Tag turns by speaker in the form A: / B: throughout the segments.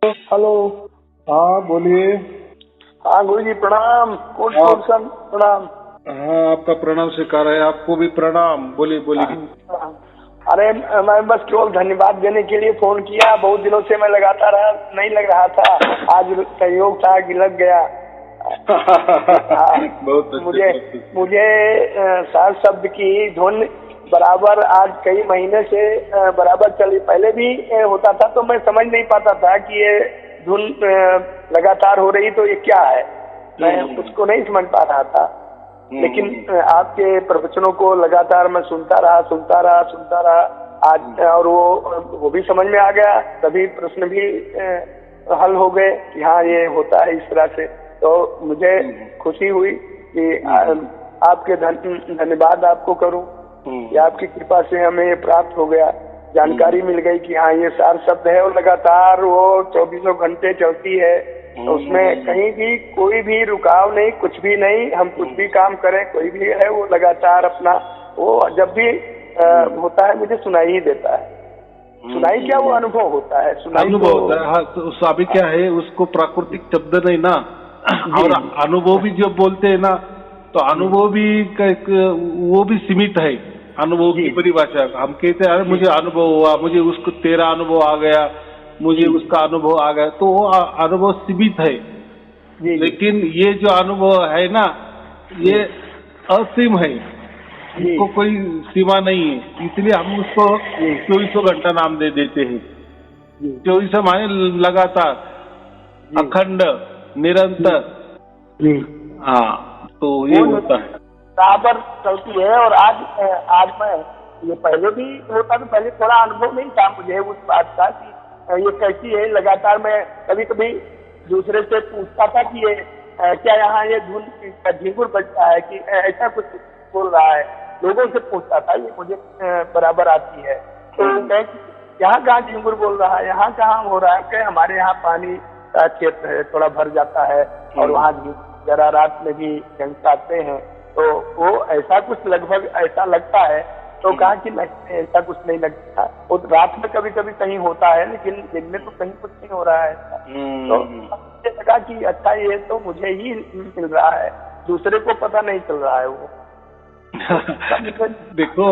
A: Hello.
B: हाँ बोलिए।
A: हाँ गुरु जी प्रणाम। प्रणाम।
B: हाँ आपका प्रणाम स्वीकार है, आपको भी प्रणाम। बोलिए बोलिए।
A: अरे मैं बस केवल धन्यवाद देने के लिए फोन किया। बहुत दिनों से मैं लगाता रहा, नहीं लग रहा था। आज संयोग था कि लग गया।
B: बहुत अच्छे।
A: मुझे सार शब्द की धुन बराबर आज कई महीने से बराबर चली। पहले भी होता था तो मैं समझ नहीं पाता था कि ये धुन लगातार हो रही तो ये क्या है, मैं उसको नहीं समझ पा रहा था। लेकिन आपके प्रवचनों को लगातार मैं सुनता रहा आज, और वो भी समझ में आ गया। सभी प्रश्न भी हल हो गए कि हाँ ये होता है इस तरह से। तो मुझे खुशी हुई कि आपके धन्यवाद आपको करूं कि आपकी कृपा से हमें ये प्राप्त हो गया, जानकारी मिल गई कि हाँ ये सार शब्द है और लगातार वो 24 घंटे चलती है। तो उसमें कहीं भी कोई भी रुकाव नहीं, कुछ भी नहीं। हम कुछ भी काम करें, कोई भी है, वो लगातार अपना वो जब भी होता है मुझे सुनाई ही देता है। सुनाई क्या, वो अनुभव होता है।
B: अनुभव होता है। हाँ तो अभी क्या है, उसको प्राकृतिक शब्द नहीं ना, और अनुभव भी जो बोलते हैं ना, तो अनुभव भी वो भी सीमित है। अनुभव की परिभाषा हम कहते हैं अरे मुझे अनुभव हुआ, मुझे उसको तेरा अनुभव आ गया, मुझे उसका अनुभव आ गया, तो वो अनुभव सीमित है। लेकिन ये जो अनुभव है ना, ये असीम है, इसको कोई सीमा नहीं है। इसलिए हम उसको 24 घंटा नाम दे देते हैं। 24 माने लगातार, अखंड, निरंतर। हाँ तो ये होता है,
A: बराबर चलती है। और आज मैं, ये पहले भी होता, तो पहले थोड़ा अनुभव नहीं था मुझे उस बात का कि ये कैसी है। लगातार मैं कभी कभी दूसरे से पूछता था कि ये क्या यहाँ ये धुन झिंगुर बजता है कि ऐसा कुछ बोल रहा है। लोगों से पूछता था, ये मुझे बराबर आती है। तो यहाँ कहाँ झिंगुर बोल रहा है, यहाँ कहाँ हो रहा है। क्या हमारे यहाँ पानी का क्षेत्र है, थोड़ा भर जाता है और वहाँ जरा रात में भी झंकाते हैं, तो वो ऐसा कुछ लगभग ऐसा लगता है। तो कहा कि नहीं, ऐसा कुछ नहीं लगता। वो रात में कभी कभी कहीं होता है, लेकिन दिन में तो कहीं कुछ नहीं हो रहा है। तो मुझे लगा कि अच्छा ये तो मुझे ही मिल रहा है, दूसरे को पता नहीं चल रहा है वो।
B: देखो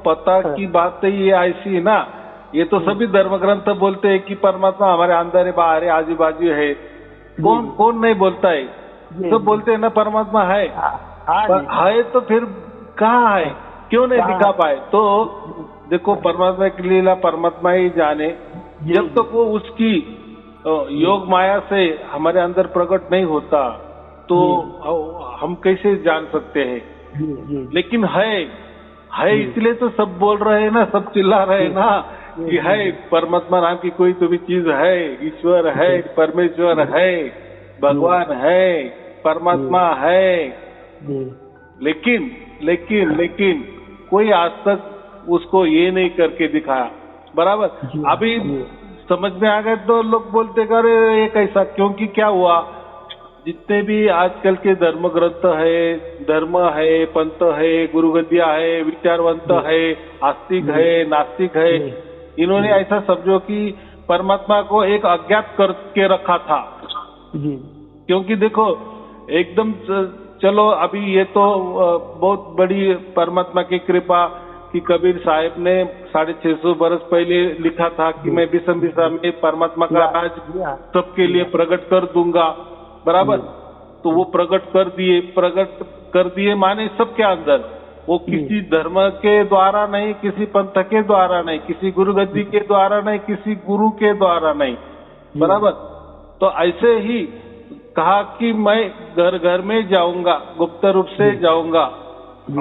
B: पता की बात तो ये ऐसी है ना, ये तो सभी धर्म ग्रंथ बोलते हैं कि परमात्मा हमारे अंदर है, बाहर है, आजू बाजू है। कौन नहीं बोलता है, सब बोलते हैं ना परमात्मा है। है तो फिर कहाँ है, क्यों नहीं दिखा पाए। तो देखो परमात्मा की लीला परमात्मा ही जाने। जब तक वो उसकी योग माया से हमारे अंदर प्रकट नहीं होता तो हम कैसे जान सकते हैं। लेकिन है इसलिए तो सब बोल रहे हैं ना, सब चिल्ला रहे हैं ना कि है परमात्मा नाम की कोई तो भी चीज है, ईश्वर है, परमेश्वर है, भगवान है, परमात्मा है। लेकिन कोई आज तक उसको ये नहीं करके दिखाया। बराबर अभी समझ में आ गए तो लोग बोलते करे ये कैसा, क्योंकि क्या हुआ, जितने भी आजकल के धर्म ग्रंथ है, धर्म है, पंथ है, गुरुगद्या है, विचारवंत है, आस्तिक है, नास्तिक है, इन्होंने ऐसा समझो कि परमात्मा को एक अज्ञात करके रखा था। क्योंकि देखो एकदम चलो अभी ये तो बहुत बड़ी परमात्मा की कृपा कि कबीर साहब ने 650 बरस पहले लिखा था कि मैं विषम में परमात्मा का राज सबके लिए प्रकट कर दूंगा। बराबर, तो वो प्रकट कर दिए माने सबके अंदर। वो किसी धर्म के द्वारा नहीं, किसी पंथ के द्वारा नहीं, किसी गुरु गद्दी के द्वारा नहीं, किसी गुरु के द्वारा नहीं। बराबर, तो ऐसे ही कहा कि मैं घर घर में जाऊंगा, गुप्त रूप से जाऊंगा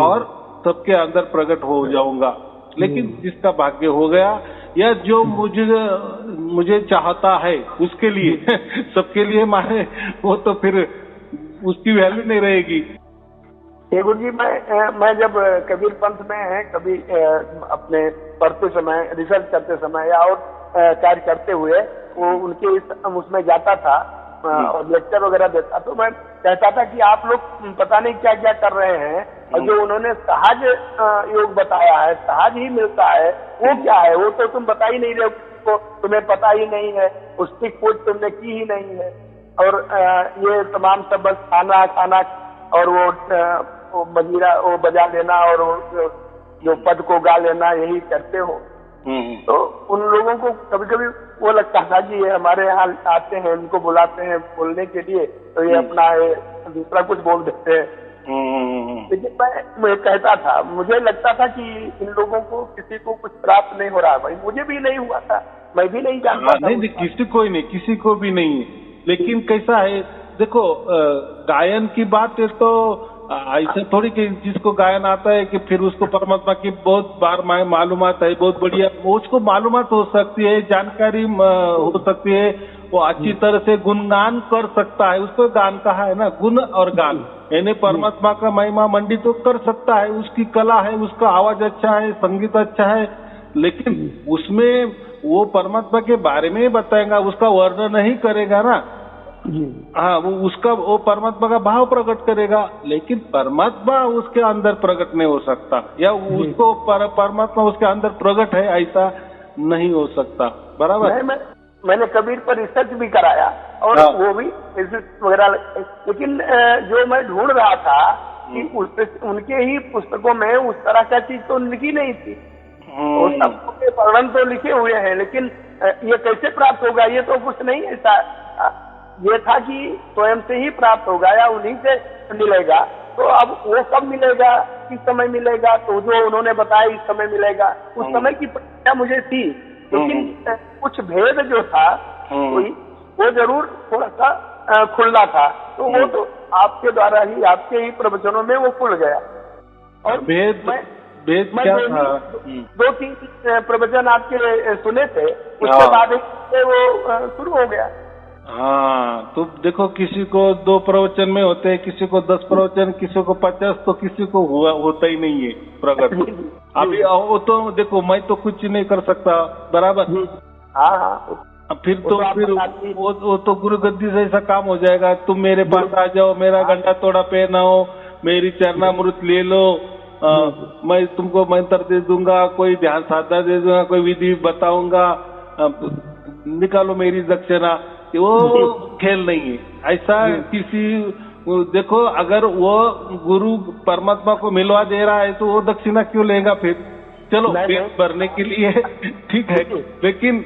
B: और सबके अंदर प्रकट हो जाऊंगा। लेकिन जिसका भाग्य हो गया या जो मुझे चाहता है उसके लिए सबके लिए माने, वो तो फिर उसकी वैल्यू नहीं रहेगी।
A: गुरु जी मैं जब कबीर पंथ में कभी अपने पढ़ते समय, रिसर्च करते समय या और कार्य करते हुए वो उनके उसमें जाता था और लेक्चर वगैरह देता, तो मैं कहता था कि आप लोग पता नहीं क्या क्या कर रहे हैं, और जो उन्होंने सहज योग बताया है, सहज ही मिलता है, वो क्या है, वो तो तुम बता ही नहीं रहे हो। को तुम्हें पता ही नहीं है, उसकी खोज तुमने की ही नहीं है, और ये तमाम सब बस खाना खाना और वो मजीरा वो बजा लेना और वो जो पद को गा लेना, यही करते हो। तो उन लोगों को कभी कभी वो लगता था कि ये हमारे यहाँ आते हैं, इनको बुलाते हैं बोलने के लिए, तो ये अपना दूसरा कुछ बोल देते हैं। लेकिन मैं कहता था, मुझे लगता था कि इन लोगों को किसी को कुछ प्राप्त नहीं हो रहा। भाई मुझे भी नहीं हुआ था, मैं भी नहीं जानता था।
B: नहीं, किसी को ही नहीं, किसी को भी नहीं है। लेकिन कैसा है, देखो गायन की बात है तो ऐसा थोड़ी कि जिसको गायन आता है कि फिर उसको परमात्मा की बहुत बार मालूमात है, बहुत बढ़िया उसको मालूमात हो सकती है, जानकारी हो सकती है, वो अच्छी तरह से गुणगान कर सकता है। उसको गान कहा है ना, गुण और गान, यानी परमात्मा का महिमा मंडी तो कर सकता है, उसकी कला है, उसका आवाज अच्छा है, संगीत अच्छा है, लेकिन उसमें वो परमात्मा के बारे में ही बताएगा, उसका वर्णन नहीं करेगा ना। हाँ, वो परमात्मा का भाव प्रकट करेगा, लेकिन परमात्मा उसके अंदर प्रकट नहीं हो सकता, या उसको परमात्मा उसके अंदर प्रकट है ऐसा नहीं हो सकता। बराबर।
A: मैंने कबीर पर रिसर्च भी कराया और वो भी वगैरह, लेकिन जो मैं ढूंढ रहा था कि उनके ही पुस्तकों में उस तरह का चीज तो लिखी नहीं थी। वो सबके वर्णन तो लिखे हुए हैं, लेकिन ये कैसे प्राप्त होगा, ये तो कुछ नहीं ऐसा। ये था कि स्वयं से ही प्राप्त होगा या उन्हीं से मिलेगा। तो अब वो कब मिलेगा, किस समय मिलेगा, तो जो उन्होंने बताया इस समय मिलेगा, उस समय की प्रक्रिया मुझे थी, लेकिन कुछ भेद जो था वो जरूर थोड़ा सा खुलना था। तो वो तो आपके द्वारा ही, आपके ही प्रवचनों में वो खुल गया। और
B: भेद क्या था?
A: 2-3 प्रवचन आपके सुने थे, उसके बाद वो शुरू हो गया।
B: हाँ, तो देखो किसी को 2 प्रवचन में होते हैं, किसी को 10 प्रवचन, किसी को 50, तो किसी को होता ही नहीं है प्रकट। अभी वो तो देखो, मैं तो कुछ नहीं कर सकता। बराबर। हाँ, फिर वो तो गुरु गद्दी से ऐसा काम हो जाएगा, तुम मेरे पास आ जाओ, मेरा गंडा तोड़ा पहनाओ, मेरी चरणामृत ले लो, मैं तुमको मंत्र दे दूंगा, कोई ध्यान साधना दे दूंगा, कोई विधि बताऊंगा, निकालो मेरी दक्षिणा। वो खेल नहीं है ऐसा। किसी देखो, अगर वो गुरु परमात्मा को मिलवा दे रहा है तो वो दक्षिणा क्यों लेगा? फिर चलो पेट भरने के लिए ठीक है, लेकिन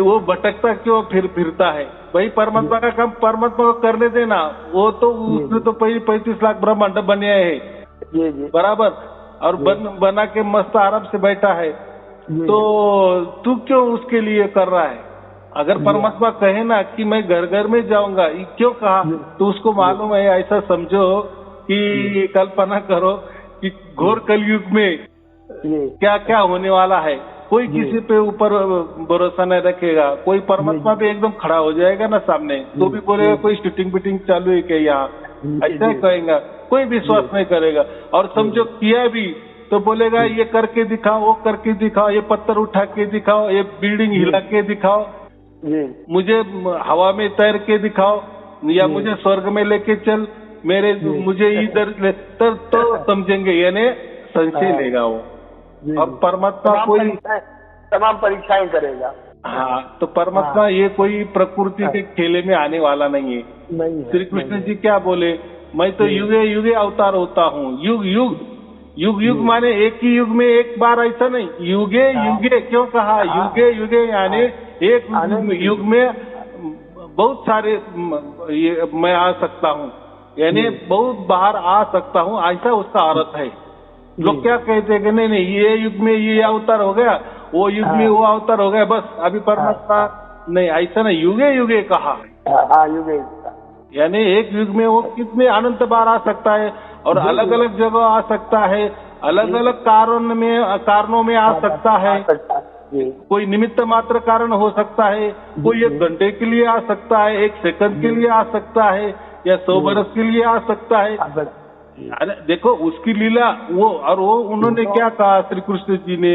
B: वो भटकता क्यों फिरता है? भाई परमात्मा का काम परमात्मा को करने देना। वो तो उसने तो 35 लाख ब्रह्मांड बने हैं। बराबर। और बना के मस्त आराम से बैठा है, तो तू क्यों उसके लिए कर रहा है? अगर परमात्मा कहे ना कि मैं घर घर में जाऊंगा, क्यों कहा? तो उसको मालूम है, ऐसा समझो कि कल्पना करो कि घोर कलयुग में क्या क्या होने वाला है। कोई किसी पे ऊपर भरोसा नहीं रखेगा, कोई परमात्मा पे एकदम खड़ा हो जाएगा ना सामने, तो भी बोलेगा कोई शूटिंग बीटिंग चालू है क्या यहाँ, ऐसा कहेगा, कोई विश्वास नहीं करेगा। और समझो किया भी तो बोलेगा ये करके दिखाओ, वो करके दिखाओ, ये पत्थर उठा के दिखाओ, ये बिल्डिंग हिला के दिखाओ, मुझे हवा में तैर के दिखाओ, या मुझे स्वर्ग में लेके चल, मुझे इधर तो समझेंगे, यानी संशय लेगा वो। और परमात्मा कोई
A: तमाम परीक्षाएं करेगा।
B: हाँ, तो परमात्मा ये कोई प्रकृति के खेले में आने वाला नहीं है। श्री कृष्ण जी क्या बोले? मैं तो युगे युगे अवतार होता हूँ। युग माने एक ही युग में एक बार, ऐसा नहीं। युगे युगे क्यों कहा? युगे युगे यानी एक युग में बहुत सारे मैं आ सकता हूँ, यानी बहुत बाहर आ सकता हूँ, ऐसा उसका अर्थ है। लोग क्या कहते हैं कि नहीं ये युग में ये अवतार हो गया, वो युग में वो अवतार हो गया, बस अभी परमात्मा नहीं, ऐसा नहीं। युगे युगे कहा,
A: युगे,
B: यानी एक युग में वो कितने अनंत बार आ सकता है, और अलग अलग जगह आ सकता है, अलग अलग कारणों में आ सकता है। कोई निमित्त मात्र कारण हो सकता है, कोई 1 घंटे के लिए आ सकता है, 1 सेकंड के लिए आ सकता है, या 100 वर्ष के लिए आ सकता है। देखो उसकी लीला वो। और वो उन्होंने क्या कहा श्री कृष्ण जी ने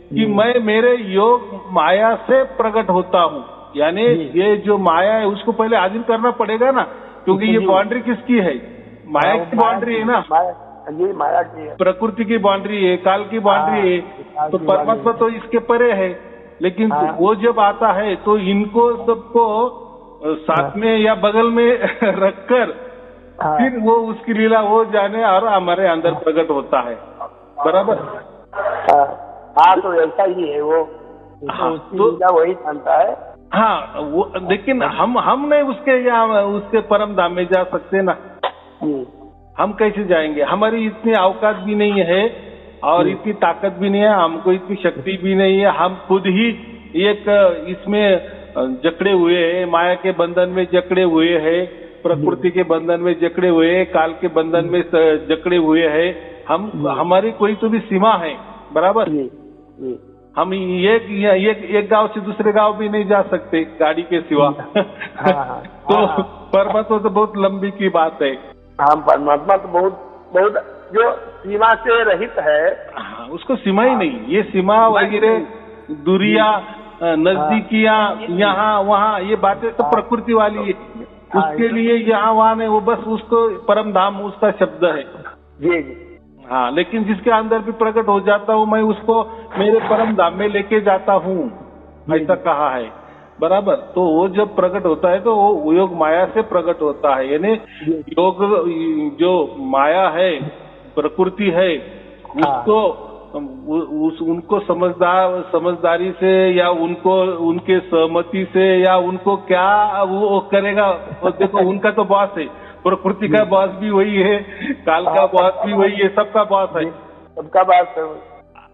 B: कि मैं मेरे योग माया से प्रकट होता हूँ, यानी ये जो माया है उसको पहले अधीन करना पड़ेगा ना, क्योंकि ये बाउंड्री किसकी है? माया की बाउंड्री है ना,
A: माया की है,
B: प्रकृति की बाउंड्री है, काल की बाउंड्री है। तो परमात्मा तो इसके परे है, लेकिन वो जब आता है तो इनको सबको साथ में या बगल में रखकर फिर वो उसकी लीला वो जाने और हमारे अंदर प्रकट होता है। बराबर।
A: हाँ तो ऐसा ही है वो। तो वही जानता है।
B: हाँ वो, लेकिन हम नहीं उसके या उसके परम धाम में जा सकते ना। हम कैसे जाएंगे? हमारी इतनी औकात भी नहीं है और इतनी ताकत भी नहीं है, हमको इतनी शक्ति भी नहीं है। हम खुद ही एक इसमें जकड़े हुए हैं, माया के बंधन में जकड़े हुए हैं, प्रकृति के बंधन में जकड़े हुए हैं, काल के बंधन में जकड़े हुए हैं। हमारी कोई तो भी सीमा है। बराबर। हम एक गांव से दूसरे गांव भी नहीं जा सकते गाड़ी के सिवा। तो परमात्मा तो बहुत लंबी की बात है।
A: हाँ परमात्मा तो बहुत जो सीमा से रहित है।
B: हाँ उसको सीमा ही नहीं। ये सीमा वगैरह दूरिया नजदीकियां यहाँ वहाँ ये बातें तो प्रकृति वाली है। उसके लिए यहाँ वहाँ नहीं, वो बस उसको परम धाम उसका शब्द है।
A: जी।
B: हाँ लेकिन जिसके अंदर भी प्रकट हो जाता हूँ मैं, उसको मेरे परम धाम में लेके जाता हूँ, ऐसा कहा है। बराबर। तो वो जब प्रकट होता है तो वो योग माया से प्रकट होता है। यानी योग जो माया है, प्रकृति है, उसको उनको समझदारी से या उनको उनके सहमति से या उनको क्या वो करेगा। देखो उनका तो बॉस है, प्रकृति का बॉस भी वही है, काल का बॉस भी वही है, सबका बॉस है,
A: सबका बॉस है।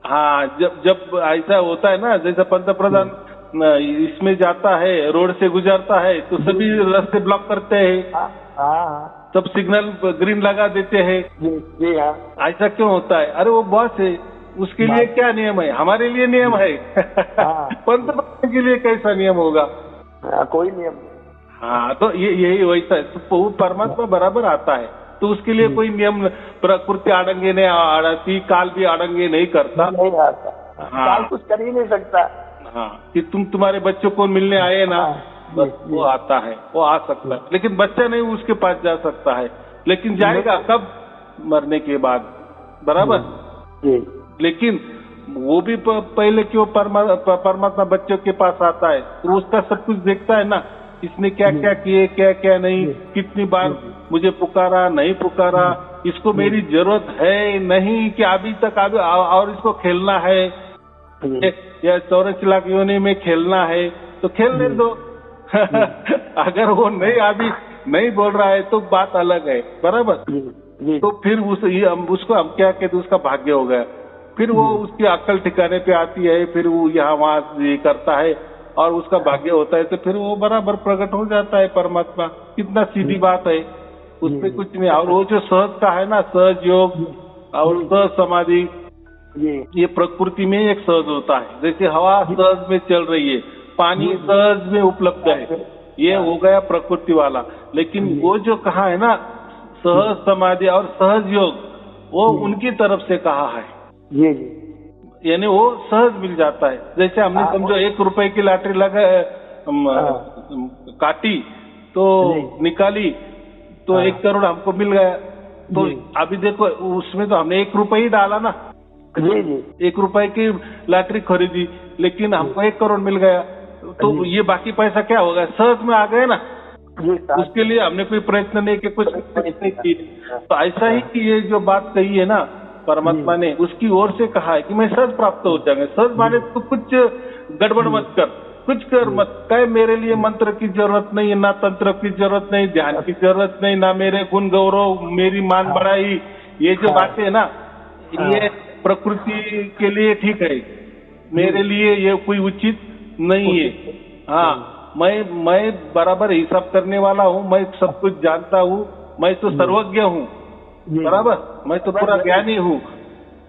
B: हाँ जब ऐसा होता है ना, जैसे पंतप्रधान इसमें जाता है, रोड से गुजरता है तो सभी रास्ते ब्लॉक करते हैं, सब सिग्नल ग्रीन लगा देते हैं।
A: जी हाँ।
B: ऐसा क्यों होता है? अरे वो बॉस है, उसके लिए क्या नियम है? हमारे लिए नियम है। पंतप्रधान के लिए कैसा नियम होगा?
A: कोई नियम नहीं।
B: हाँ तो यही वैसा है। तो परमात्मा बराबर आता है तो उसके लिए कोई नियम, प्रकृति आड़ंगे नहीं आड़ती, काल भी आड़ंगे नहीं करता।
A: नहीं आता। काल कुछ कर ही नहीं सकता।
B: हाँ कि तुम्हारे बच्चों को मिलने आए ना, बस वो आता है, वो आ सकता है। लेकिन बच्चा नहीं उसके पास जा सकता है, लेकिन जाएगा कब? मरने के बाद। बराबर। लेकिन वो भी पहले क्यों परमात्मा बच्चों के पास आता है? तो उसका सब कुछ देखता है ना, इसने क्या क्या किए, क्या क्या नहीं, कितनी बार मुझे पुकारा, नहीं पुकारा, इसको मेरी जरूरत है नहीं कि अभी तक और इसको खेलना है या 84 लाख योनि में खेलना है तो खेलने दो। अगर वो नहीं अभी नहीं बोल रहा है तो बात अलग है। बराबर। तो फिर उसको हम क्या कहते, उसका भाग्य हो गया। फिर वो उसकी अक्ल ठिकाने पे आती है, फिर वो यहाँ वहाँ करता है और उसका भाग्य होता है तो फिर वो बराबर प्रकट हो जाता है परमात्मा। कितना सीधी बात है, उसमें कुछ नहीं। और वो जो सहज का है ना, सहज योग और सहज समाधि, ये प्रकृति में एक सहज होता है। जैसे हवा सहज में चल रही है, पानी सहज में उपलब्ध है, ये हो गया प्रकृति वाला। लेकिन वो जो कहा है ना सहज समाधि और सहज योग, वो उनकी तरफ से कहा है। यानी वो सहज मिल जाता है। जैसे हमने समझो 1 रुपए की लॉटरी काटी तो निकाली तो 1 करोड़ हमको मिल गया। तो अभी देखो उसमें तो हमने 1 रुपए ही डाला ना। 1 रुपए की लॉटरी खरीदी लेकिन हमको 1 करोड़ मिल गया। तो ये बाकी पैसा क्या होगा? सहज में आ गए ना। उसके लिए हमने कोई प्रयत्न नहीं किया, कुछ नहीं की। तो ऐसा ही कि ये जो बात कही है ना परमात्मा ने, उसकी ओर से कहा है कि मैं सहज प्राप्त हो जाएंगे। सहज माने तो कुछ गड़बड़ मत कर, कुछ कर मत कहे, मेरे लिए मंत्र की जरूरत नहीं, ना तंत्र की जरूरत नहीं, ध्यान की जरूरत नहीं, ना मेरे गुण गौरव, मेरी मान बढ़ाई, ये जो बातें है ना, ये प्रकृति के लिए ठीक है, मेरे लिए ये कोई उचित नहीं है। हाँ मैं बराबर हिसाब करने वाला हूँ, मैं सब कुछ जानता हूँ, मैं तो सर्वज्ञ हूँ। बराबर। मैं तो पूरा ज्ञानी हूँ।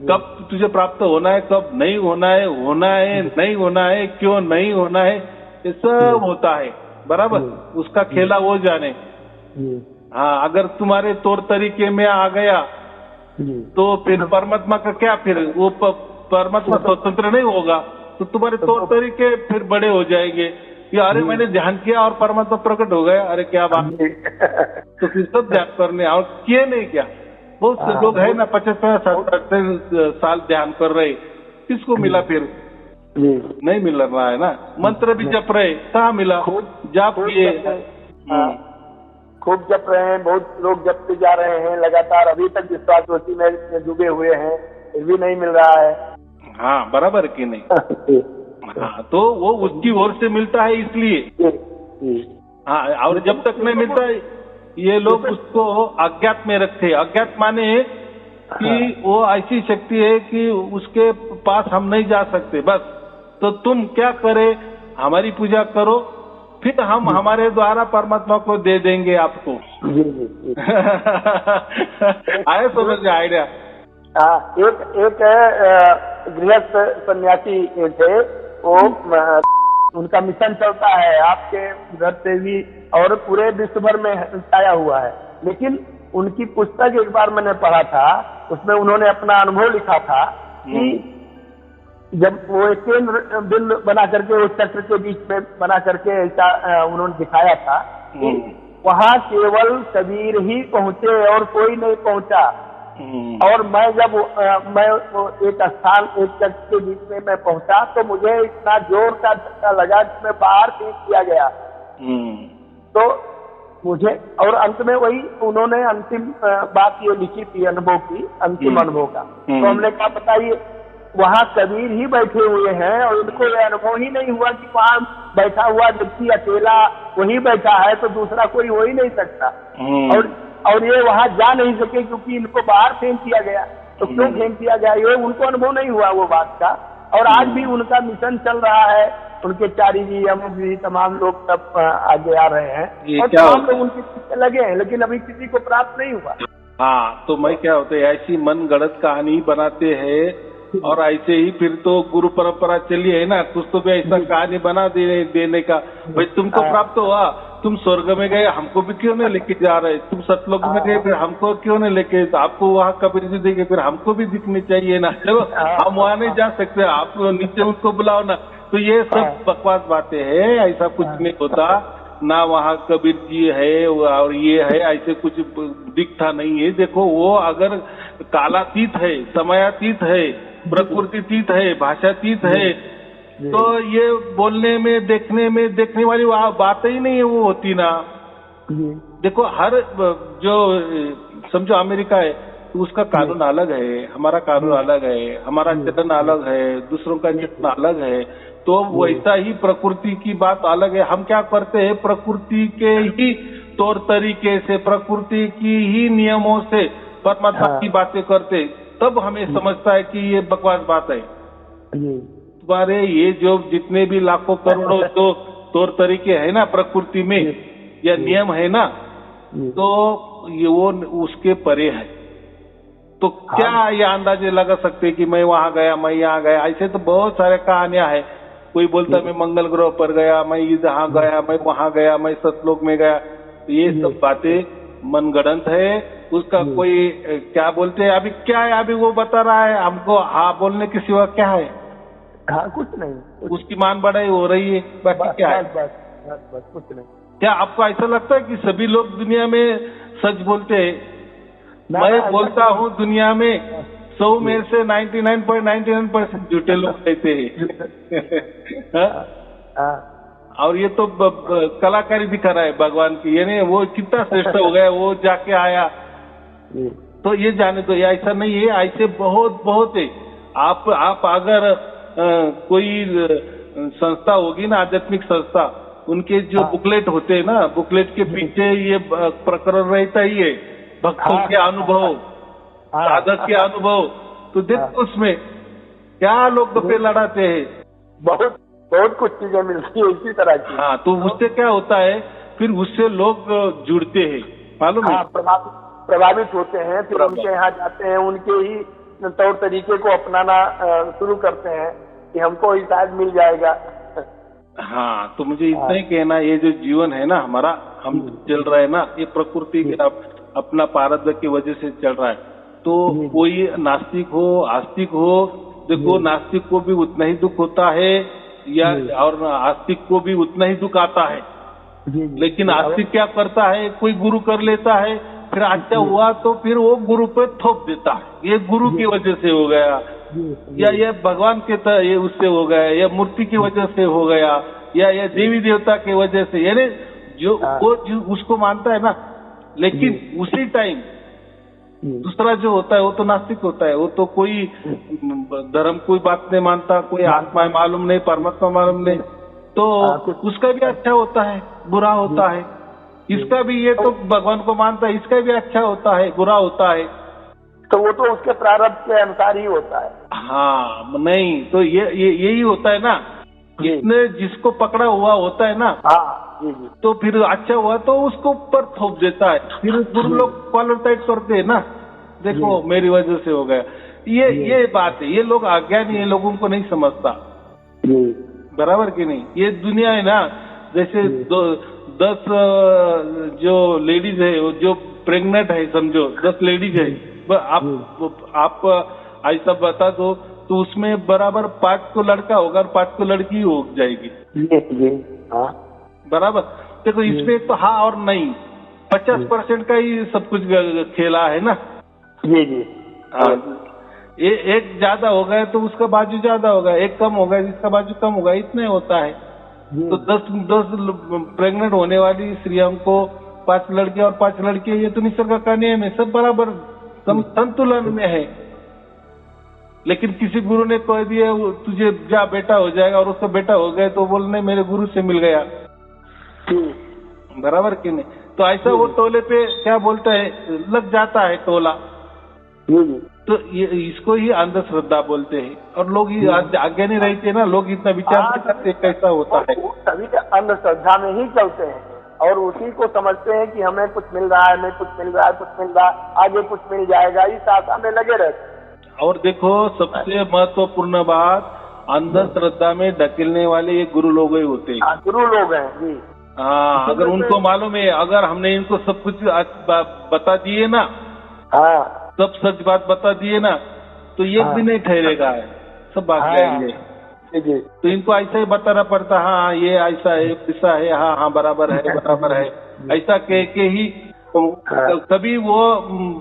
B: कब तुझे प्राप्त होना है, कब नहीं होना है, नहीं होना है, क्यों नहीं होना है, ये सब होता है। बराबर। उसका खेला वो जाने। हाँ अगर तुम्हारे तौर तरीके में आ गया तो फिर परमात्मा का क्या? फिर वो परमात्मा स्वतंत्र नहीं होगा तो तुम्हारे तौर तरीके फिर बड़े हो जाएंगे कि अरे मैंने ध्यान किया और परमात्मा प्रकट हो गया, अरे क्या बात। तो फिर सब ध्यान करने और किए नहीं क्या? बहुत से लोग है ना 50-60 साल ध्यान कर रहे, किसको मिला फिर?
A: जी।
B: नहीं मिल रहा है ना। मंत्र भी जप रहे, कहाँ मिला? जाप किए,
A: खूब जप रहे हैं, बहुत लोग जपते जा रहे हैं लगातार, अभी तक विश्वास उसी में डूबे हुए हैं, फिर भी नहीं मिल रहा है।
B: हाँ, बराबर कि नहीं? हाँ, तो वो उसकी ओर से मिलता है इसलिए। हाँ, और जब तक नहीं मिलता है ये लोग उसको अज्ञात में रखते हैं। अज्ञात माने कि वो ऐसी शक्ति है कि उसके पास हम नहीं जा सकते, बस। तो तुम क्या करे, हमारी पूजा करो, फिर हम हमारे द्वारा परमात्मा को दे देंगे आपको। आया समझ में आइडिया?
A: हाँ, एक गृहस्थ सन्यासी थे, वो उनका मिशन चलता है आपके घर से भी और पूरे विश्व भर में छाया हुआ है। लेकिन उनकी पुस्तक एक बार मैंने पढ़ा था, उसमें उन्होंने अपना अनुभव लिखा था कि जब वो एक केंद्र बिंदु बना करके उस चक्र के बीच में बना करके ऐसा उन्होंने दिखाया था कि वहाँ केवल कबीर ही पहुँचे और कोई नहीं पहुँचा। और मैं जब मैं एक स्थान, एक चक्र के बीच में मैं पहुंचा तो मुझे इतना जोर का धक्का लगा कि मैं बाहर फेंक दिया गया। तो मुझे, और अंत में वही उन्होंने अंतिम बात ये लिखी थी अनुभव की, अंतिम अनुभव का। तो हमने कहा बताइए, वहाँ कबीर ही बैठे हुए हैं और उनको ये अनुभव ही नहीं हुआ कि वहाँ बैठा हुआ व्यक्ति अकेला वही बैठा है, तो दूसरा कोई हो ही नहीं सकता। और ये वहाँ जा नहीं सके क्योंकि इनको बाहर फेंक दिया गया। तो क्यों फेंक दिया गया, ये उनको अनुभव नहीं हुआ वो बात का। और आज भी उनका मिशन चल रहा है, उनके चारी जी, अमुक जी, तमाम लोग सब आगे आ रहे हैं और तमाम लोग उनके पीछे लगे हैं, लेकिन अभी किसी को प्राप्त नहीं हुआ।
B: हाँ, तो मैं क्या होता है, ऐसी मन गढ़ंत कहानी बनाते हैं और ऐसे ही फिर तो गुरु परंपरा चली है ना, कुछ तो भी ऐसा कहानी बना देने का। भाई तुमको प्राप्त हुआ, तुम स्वर्ग में गए, हमको भी क्यों नहीं लेके जा रहे? तुम सतलोक में गए, फिर हमको क्यों नहीं लेके? आपको वहाँ कबीर जी देखे, फिर हमको भी दिखनी चाहिए ना। चलो हम वहाँ नहीं जा सकते, आप नीचे उसको बुलाओ ना। तो ये सब बकवास बातें हैं, ऐसा कुछ नहीं होता ना। वहाँ कबीर जी है और ये है, ऐसे कुछ दिखता नहीं है। देखो, वो अगर कालातीत है, समयातीत है, प्रकृतितीत है, भाषातीत है, तो ये बोलने में, देखने वाली बात ही नहीं है वो होती ना। देखो, हर जो समझो अमेरिका है तो उसका कानून अलग है, हमारा कानून अलग है, हमारा चलन अलग है, दूसरों का चलन अलग है। तो वैसा ही प्रकृति की बात अलग है। हम क्या करते हैं, प्रकृति के ही तौर तरीके से, प्रकृति की ही नियमों से परमात्मा की बातें करते, तब हमें समझता है कि ये बकवास बात है। तुम्हारे ये जो जितने भी लाखों करोड़ों जो तौर तरीके है ना प्रकृति में, या नियम है ना, तो ये वो उसके परे है। तो क्या ये अंदाजे लगा सकते कि मैं वहां गया, मैं यहाँ गया? ऐसे तो बहुत सारे कहानियां हैं। कोई बोलता मैं मंगल ग्रह पर गया, मैं यहाँ गया, मैं वहां गया, मैं सतलोक में गया। तो ये सब बातें मनगढ़ंत है। उसका कोई क्या बोलते हैं, अभी क्या है, अभी वो बता रहा है हमको। हाँ बोलने के सिवा क्या है?
A: हाँ, कुछ नहीं,
B: उसकी मान बढ़ाई हो रही है, बाकी क्या है?
A: बस कुछ नहीं।
B: क्या आपको ऐसा लगता है कि सभी लोग दुनिया में सच बोलते हैं? मैं बोलता हूँ दुनिया में 100 में से 99.99% झूठे लोग रहते हैं। और ये तो कलाकारी दिखा रहा है भगवान की, यानी वो कितना श्रेष्ठ हो गया, वो जाके आया। तो ये जाने दो, ये ऐसा नहीं है, ऐसे बहुत है। आप अगर कोई संस्था होगी ना, आध्यात्मिक संस्था, उनके जो बुकलेट होते हैं ना, बुकलेट के पीछे ये प्रकरण रहता ही है, भक्तों के अनुभव, साधक के अनुभव। तो देखो उसमें क्या लोग पे लड़ाते हैं,
A: बहुत कुछ चीजें मिलती है इसी तरह की।
B: हाँ, तो उससे क्या होता है, फिर उससे लोग जुड़ते हैं, मालूम है?
A: प्रभावित होते हैं, फिर उनके यहाँ जाते हैं, उनके ही तौर तरीके को अपनाना शुरू करते हैं कि हमको ही शायद मिल जाएगा।
B: हाँ, तो मुझे इतना ही कहना, ये जो जीवन है ना हमारा, हम चल रहे हैं ना, ये प्रकृति के अपना प्रारब्ध की वजह से चल रहा है। तो कोई नास्तिक हो, आस्तिक हो, देखो नास्तिक को भी उतना ही दुख होता है, या और आस्तिक को भी उतना ही दुख आता है। लेकिन आस्तिक क्या करता है, कोई गुरु कर लेता है, फिर अच्छा हुआ तो फिर वो गुरु पे थोप देता है, ये गुरु की वजह से हो गया, या ये भगवान के ये उससे हो गया, या मूर्ति की वजह से हो गया, या देवी देवता की वजह से, यानी जो वो जो उसको मानता है ना, लेकिन उसी टाइम दूसरा जो होता है वो तो नास्तिक होता है, वो तो कोई धर्म कोई बात नहीं मानता, कोई आत्मा मालूम नहीं, परमात्मा मालूम नहीं, तो उसका भी अच्छा होता है, बुरा होता है। इसका भी, ये तो भगवान को मानता है, इसका भी अच्छा होता है, बुरा होता है,
A: तो वो तो उसके प्रारब्ध के अनुसार ही होता है।
B: हाँ, नहीं तो यही होता है ना, इसने जिसको पकड़ा हुआ होता है ना, तो फिर अच्छा हुआ तो उसको ऊपर थोप देता है, फिर गुरु लोग कॉलर टाइट करते हैं ना, देखो मेरी वजह से हो गया, ये बात है। ये लोग अज्ञानी है, लोगों को नहीं समझता, बराबर कि नहीं। ये दुनिया है ना, जैसे 10 जो लेडीज है, जो प्रेग्नेंट है, समझो 10 लेडीज है, आप ऐसा बता दो तो उसमें बराबर 5 को लड़का होगा और 5 को लड़की हो जाएगी, बराबर। देखो इसमें तो हाँ और नहीं, 50% का ही सब कुछ खेला है ना। हाँ, एक ज्यादा हो गया तो उसका बाजू ज्यादा होगा, एक कम होगा जिसका बाजू कम होगा, इतना होता है। तो 10 प्रेग्नेंट होने वाली स्त्रियों को 5 लड़के और 5 लड़के, ये तो निसर्ग का नियम है, सब बराबर संतुलन में है। लेकिन किसी गुरु ने कह दिया तुझे जा बेटा हो जाएगा, और उसका बेटा हो गया तो बोलने मेरे गुरु से मिल गया, बराबर कि नहीं। तो ऐसा वो टोले पे क्या बोलता है, लग जाता है टोला, तो ये इसको ही अंधश्रद्धा बोलते हैं। और लोग ही आगे नहीं रहते ना, लोग इतना विचार नहीं करते कैसा होता है,
A: सभी अंधश्रद्धा में ही चलते हैं और उसी को समझते हैं कि हमें कुछ मिल रहा है, हमें कुछ मिल रहा है, कुछ मिल रहा है, आगे कुछ मिल जाएगा, इस आशा में लगे रहते हैं।
B: और देखो सबसे महत्वपूर्ण बात, अंधश्रद्धा में ढकेलने वाले ये गुरु लोग ही होते हैं,
A: गुरु लोग हैं जी।
B: हाँ, अगर उनको मालूम है, अगर हमने इनको सब कुछ बता दिए ना, सब सच बात बता दिए ना, तो एक भी नहीं ठहरेगा है, सब भाग जाएंगे। तो इनको ऐसा ही बताना पड़ता, हाँ ये ऐसा है, ऐसा है, हाँ बराबर है, बराबर है, ऐसा कह के ही कभी वो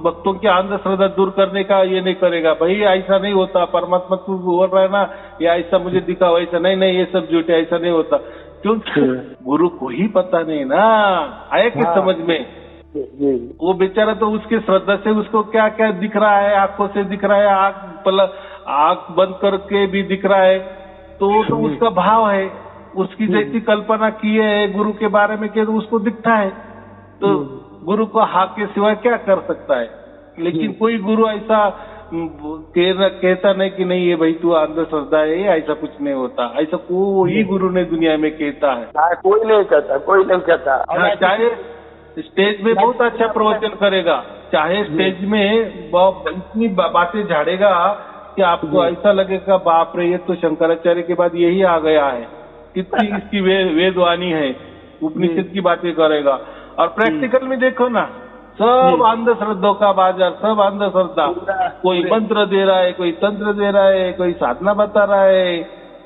B: भक्तों की अंधश्रद्धा दूर करने का ये नहीं करेगा, भाई ऐसा नहीं होता, परमात्मा तू बोल रहा है ना, या ऐसा मुझे दिखाओ, ऐसा नहीं, ये सब झूठ है, ऐसा नहीं होता, क्योंकि गुरु को ही पता नहीं ना, आया किस समझ में। वो बेचारा तो उसकी श्रद्धा से उसको क्या क्या दिख रहा है, आंखों से दिख रहा है, आंख बंद करके भी दिख रहा है, तो उसका भाव है, उसकी जैसी कल्पना की है गुरु के बारे में कि तो उसको दिखता है, तो गुरु को हाँ के सिवा क्या कर सकता है। लेकिन कोई गुरु ऐसा कहता नहीं कि नहीं ये भाई तू अंधश्रद्धा है, ऐसा कुछ नहीं होता, ऐसा कोई गुरु ने दुनिया में कहता है,
A: कोई नहीं कहता, कोई नहीं कहता।
B: चाहे स्टेज में बहुत अच्छा प्रवचन करेगा, चाहे स्टेज में इतनी बातें झाड़ेगा कि आपको ऐसा लगेगा बाप रे, ये तो शंकराचार्य के बाद यही आ गया है, कितनी इसकी वेदवाणी है, उपनिषद की बातें करेगा। और प्रैक्टिकल में देखो ना, सब अंधश्रद्धा का बाजार, सब अंधश्रद्धा, कोई मंत्र दे रहा है, कोई तंत्र दे रहा है, कोई साधना बता रहा है,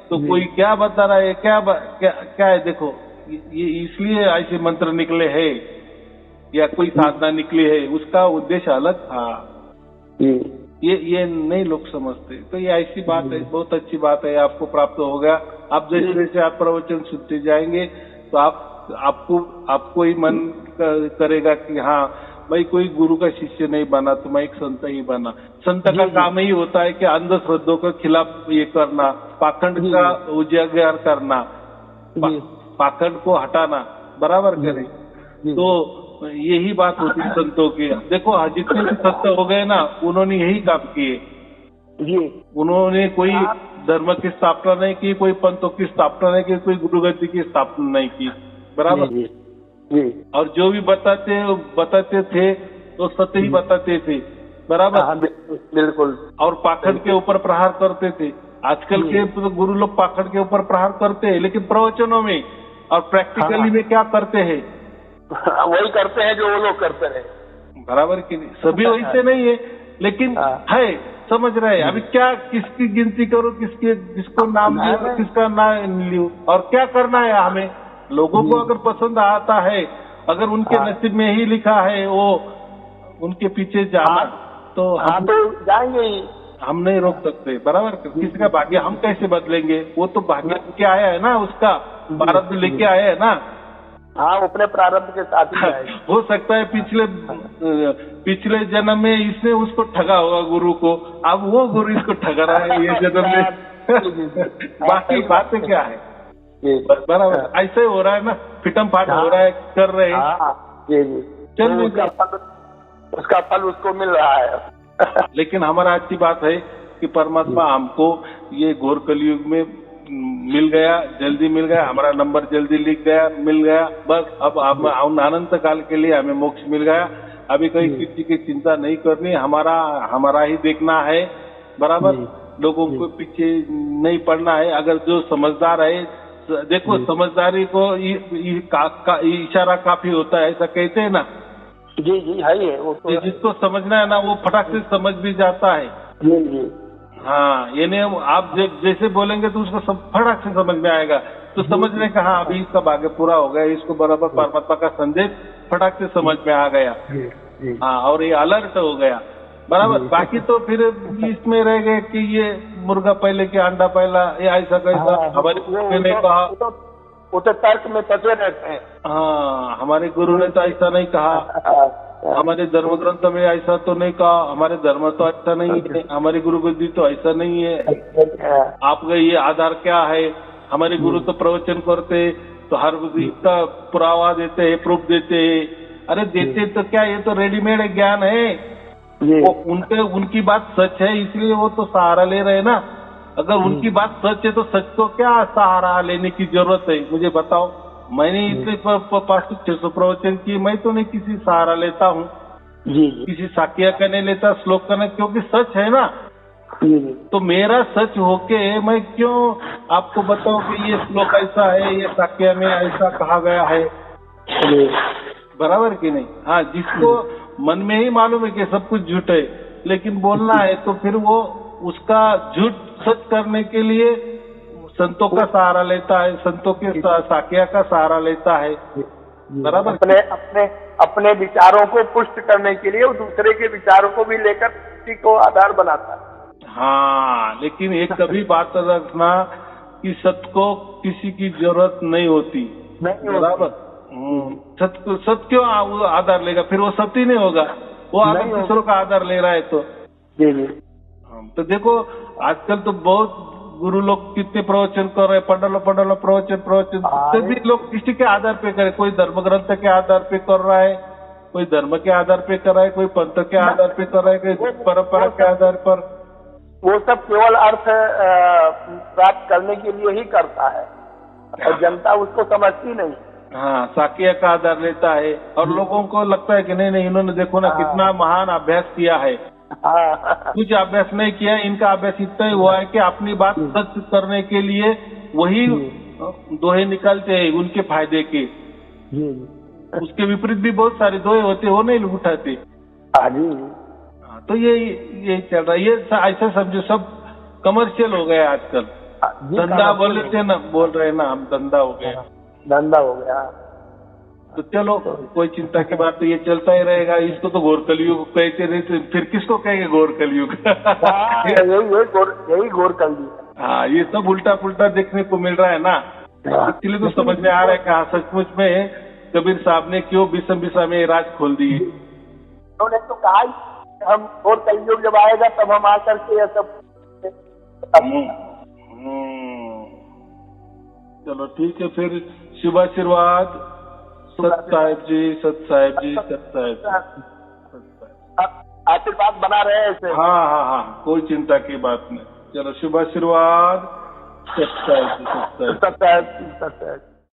B: तो कोई क्या बता रहा है, क्या है। देखो ये इसलिए ऐसे मंत्र निकले हैं या कोई साधना निकली है, उसका उद्देश्य अलग था, ये नहीं लोग समझते। तो ये ऐसी बात है, बहुत अच्छी बात है, आपको प्राप्त हो गया। आप जैसे जैसे आप प्रवचन सुनते जाएंगे तो आपको ही मन करेगा कि हाँ भाई कोई गुरु का शिष्य नहीं बना तो मैं एक संत ही बना। संत का काम ही होता है कि अंधश्रद्धों के खिलाफ ये करना, पाखंड का उजागर करना, पाखंड को हटाना, बराबर करें। तो यही बात होती है संतों की। देखो जितने भी संत हो गए ना, उन्होंने यही काम किए। उन्होंने कोई धर्म की स्थापना नहीं की, कोई पंथों की स्थापना नहीं की, कोई गुरुगति की स्थापना नहीं की, बराबर। और जो भी बताते थे तो सत्य ही बताते थे, बराबर।
A: बिल्कुल।
B: और पाखंड के ऊपर प्रहार करते थे। आजकल के गुरु लोग पाखंड के ऊपर प्रहार करते हैं, लेकिन प्रवचनों में और प्रैक्टिकली में क्या करते हैं,
A: वही करते हैं जो वो लोग करते हैं, बराबर
B: कि नहीं। सभी वैसे नहीं है, लेकिन है, समझ रहे हैं। अभी क्या किसकी गिनती करो, किसको नाम लियो, किसका नाम लियो, और क्या करना है हमें। लोगों को अगर पसंद आता है, अगर उनके नसीब में ही लिखा है वो उनके पीछे जाना, तो हम
A: तो जाएंगे ही।
B: हम नहीं रोक सकते, बराबर। किसी का भाग्य हम कैसे बदलेंगे? वो तो भाग्य लेके आया है ना, उसका प्रारब्ध लेके आया है ना।
A: हाँ, अपने प्रारब्ध के साथ ही आएगा।
B: हो सकता है पिछले जन्म में इसने उसको ठगा होगा गुरु को, अब वो गुरु इसको ठगा रहा है ये जन्म में। बाकी बातें क्या है, बराबर। ऐसे ही हो रहा है ना, फिटम फाट हो रहा है, कर रहे हैं। चल,
A: उसका फल उसको मिल रहा है।
B: लेकिन हमारा अच्छी बात है कि परमात्मा हमको ये घोर कलयुग में मिल गया, जल्दी मिल गया, हमारा नंबर जल्दी लिख गया, मिल गया, बस। अब अनंत काल के लिए हमें मोक्ष मिल गया। अभी कहीं किसी की चिंता नहीं करनी, हमारा ही देखना है, बराबर। लोगों को पीछे नहीं पड़ना है। अगर जो समझदार है, देखो समझदारी को इशारा काफी होता है, ऐसा कहते हैं ना।
A: जी जी, है ये। वो तो
B: जिसको समझना है ना, वो फटाक से समझ भी जाता है।
A: जी जी।
B: हाँ, यानी आप जैसे बोलेंगे तो उसको फटाक से समझ में आएगा। तो समझने का, हाँ अभी इसका भाग्य पूरा हो गया, इसको बराबर परमात्मा का संदेश फटाक से समझ में आ गया। हाँ, और ये अलर्ट हो गया, बराबर। बाकी तो फिर इसमें रह गए कि ये मुर्गा पहले कि अंडा पहला, ये ऐसा कैसा। हमारे गुरु ने कहा,
A: वो तो तर्क में फंसे रहते हैं।
B: हाँ, हमारे गुरु ने तो ऐसा नहीं कहा, हमारे धर्म ग्रंथ में ऐसा तो नहीं कहा, हमारे धर्म तो ऐसा नहीं है, हमारे गुरु गद्दी तो ऐसा नहीं है। आपका ये आधार क्या है? हमारे गुरु तो प्रवचन करते, तो हर इसका पुरावा देते हैं, प्रूफ देते हैं। अरे देते तो क्या, ये तो रेडीमेड ज्ञान है। वो उनकी बात सच है, इसलिए वो तो सहारा ले रहे हैं ना। अगर उनकी बात सच है तो सच को क्या सहारा लेने की जरूरत है? मुझे बताओ। मैंने इतने 500-600 प्रवचन किए, मैं तो नहीं किसी सहारा लेता हूँ, किसी साकिया का नहीं लेता, श्लोक का नहीं, क्योंकि सच है ना। तो मेरा सच होके मैं क्यों आपको बताऊं कि ये श्लोक ऐसा है, ये साकिया में ऐसा कहा गया है, बराबर कि नहीं? हाँ, जिसको मन में ही मालूम है कि सब कुछ झूठ है, लेकिन बोलना है तो फिर वो उसका झूठ सच करने के लिए संतों का सहारा लेता है, संतों के साकिया का सहारा लेता है, बराबर।
A: अपने विचारों को पुष्ट करने के लिए वो दूसरे के विचारों को भी लेकर किसी को आधार बनाता है।
B: हाँ, लेकिन एक कभी बात रखना कि सत्य को किसी की जरूरत नहीं होती, बराबर। सत्य क्यों आधार लेगा? फिर वो सत्य नहीं होगा, वो अगर दूसरों का आधार ले रहा है तो। तो देखो आजकल तो बहुत गुरु लोग कितने प्रवचन कर रहे हैं, पंडल प्रवचन सभी लोग किसी के आधार पे करे। कोई धर्म ग्रंथ के आधार पे कर रहा है, कोई धर्म के आधार पे कर रहा है, कोई पंथ के आधार पे कर रहा है, कोई परंपरा के आधार पर।
A: वो सब केवल अर्थ प्राप्त करने के लिए ही करता है, और जनता उसको समझती नहीं।
B: हाँ, साकिया का आधार लेता है, और लोगों को लगता है कि नहीं इन्होंने देखो ना कितना महान अभ्यास किया है। कुछ अभ्यास नहीं किया, इनका अभ्यास इतना ही हुआ है कि अपनी बात सच करने के लिए वही दोहे निकालते हैं उनके फायदे के। उसके विपरीत भी बहुत सारे दोहे होते, वो नहीं उठाते। तो ये चल रहा है। ये ऐसा समझो सब कमर्शियल हो गया आजकल। धंधा बोल रहे ना हम, धंधा हो गया। तो चलो कोई चिंता की बात, तो ये चलता ही रहेगा। इसको तो घोर कलयुग कहते नहीं, तो फिर किसको कहेंगे घोर कलयुग?
A: यही घोर कलयुग।
B: हाँ, ये सब उल्टा पुल्टा देखने को मिल रहा है ना, इसलिए तो समझ में आ रहा है कि हाँ सचमुच में कबीर साहब ने क्यों बिसम में राज खोल दिए।
A: उन्होंने तो कहा हम घोर कलयुग जब आएगा तब हम आकर के ये सब।
B: चलो ठीक है, फिर शुभाशीर्वाद। सत साहेब जी।
A: आशीर्वाद बना रहे हैं ऐसे।
B: हाँ, कोई चिंता की बात नहीं। चलो शुभाशीर्वाद। सत साहेब जी।